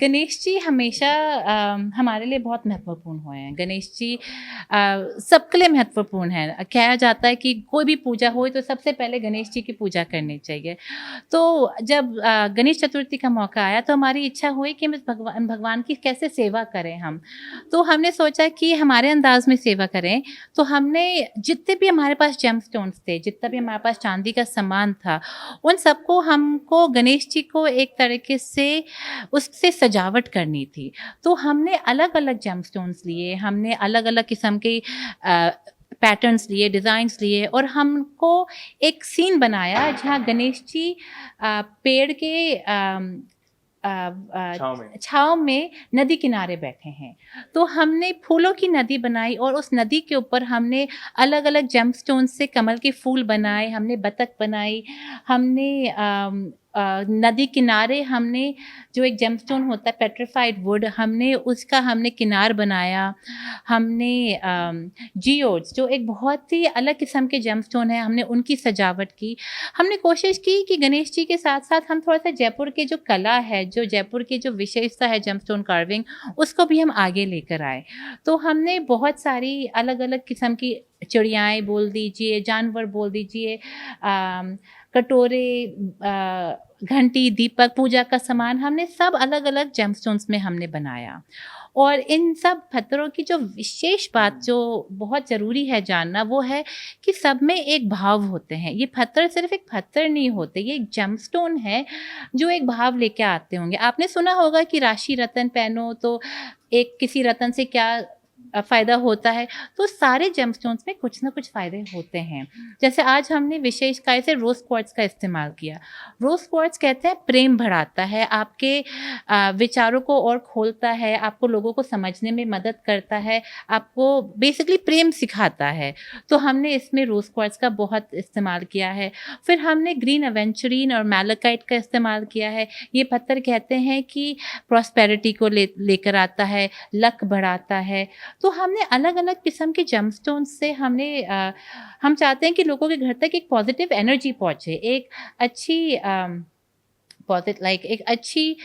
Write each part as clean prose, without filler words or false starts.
गणेश जी हमेशा हमारे लिए बहुत महत्वपूर्ण हुए हैं। गणेश जी सबके लिए महत्वपूर्ण हैं। कहा जाता है कि कोई भी पूजा हो तो सबसे पहले गणेश जी की पूजा करनी चाहिए। तो जब गणेश चतुर्थी का मौका आया तो हमारी इच्छा हुई कि हम इस भगवान की कैसे सेवा करें हम। तो हमने सोचा कि हमारे अंदाज में सेवा करें, तो हमने जितने भी हमारे पास जेमस्टोन्स थे, जितना भी हमारे पास चांदी का सामान था, उन सबको हमको गणेश जी को एक तरीके से उससे सजावट करनी थी। तो हमने अलग-अलग जेमस्टोन्स लिए, हमने अलग-अलग किस्म के पैटर्न्स लिए, डिज़ाइन्स लिए और हमको एक सीन बनाया जहाँ गणेश जी पेड़ के छाँव में नदी किनारे बैठे हैं। तो हमने फूलों की नदी बनाई और उस नदी के ऊपर हमने अलग-अलग जेमस्टोन से कमल के फूल बनाए, हमने बतख बनाई, हमने नदी किनारे हमने जो एक जेमस्टोन होता है पेट्रिफाइड वुड, हमने किनार बनाया। हमने जियोड्स जो एक बहुत ही अलग किस्म के जेमस्टोन है, हमने उनकी सजावट की। हमने कोशिश की कि गणेश जी के साथ-साथ हम थोड़ा-सा जयपुर के जो कला है, जो जयपुर की जो विशेषता है जेमस्टोन कार्विंग, उसको भी हम आगे लेकर आए। तो हमने बहुत सारी अलग-अलग किस्म की चिड़ियाएँ बोल दीजिए, जानवर बोल दीजिए, कटोरे, घंटी, दीपक, पूजा का सामान, हमने सब अलग-अलग जेमस्टोन्स में हमने बनाया। और इन सब पत्थरों की जो विशेष बात जो बहुत ज़रूरी है जानना, वो है कि सब में एक भाव होते हैं। ये पत्थर सिर्फ़ एक पत्थर नहीं होते, ये एक जेमस्टोन है जो एक भाव लेके आते होंगे। आपने सुना होगा कि राशि रत्न पहनो तो एक किसी रत्न से क्या फ़ायदा होता है, तो सारे जेमस्टोन्स में कुछ ना कुछ फ़ायदे होते हैं। जैसे आज हमने विशेष काय से रोज़ क्वार्ट्ज़ का इस्तेमाल किया। रोज़ क्वार्ट्ज़ कहते हैं प्रेम बढ़ाता है, आपके विचारों को और खोलता है, आपको लोगों को समझने में मदद करता है, आपको बेसिकली प्रेम सिखाता है। तो हमने इसमें रोज़ क्वार्ट्ज़ का बहुत इस्तेमाल किया है। फिर हमने ग्रीन एवेंचुरीन और मैलाकाइट का इस्तेमाल किया है। ये पत्थर कहते हैं कि प्रॉस्पेरिटी को लेकर आता है, लक बढ़ाता है। तो हमने अलग-अलग किस्म के जेमस्टोन्स से हम चाहते हैं कि लोगों के घर तक एक पॉज़िटिव एनर्जी पहुँचे, एक अच्छी एक अच्छी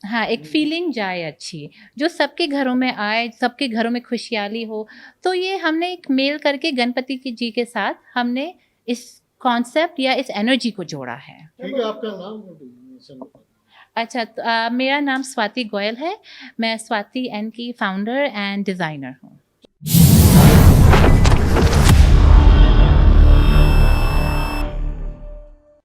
हाँ, एक फीलिंग जाए अच्छी, जो सबके घरों में आए, सबके घरों में खुशहाली हो। तो ये हमने एक मेल करके गणपति जी के साथ हमने इस कॉन्सेप्ट या इस एनर्जी को जोड़ा है। ठीक है, आपका नाम बोल दीजिए। अच्छा, तो मेरा नाम स्वाति गोयल है। मैं स्वाति एन की फाउंडर एंड डिज़ाइनर हूँ।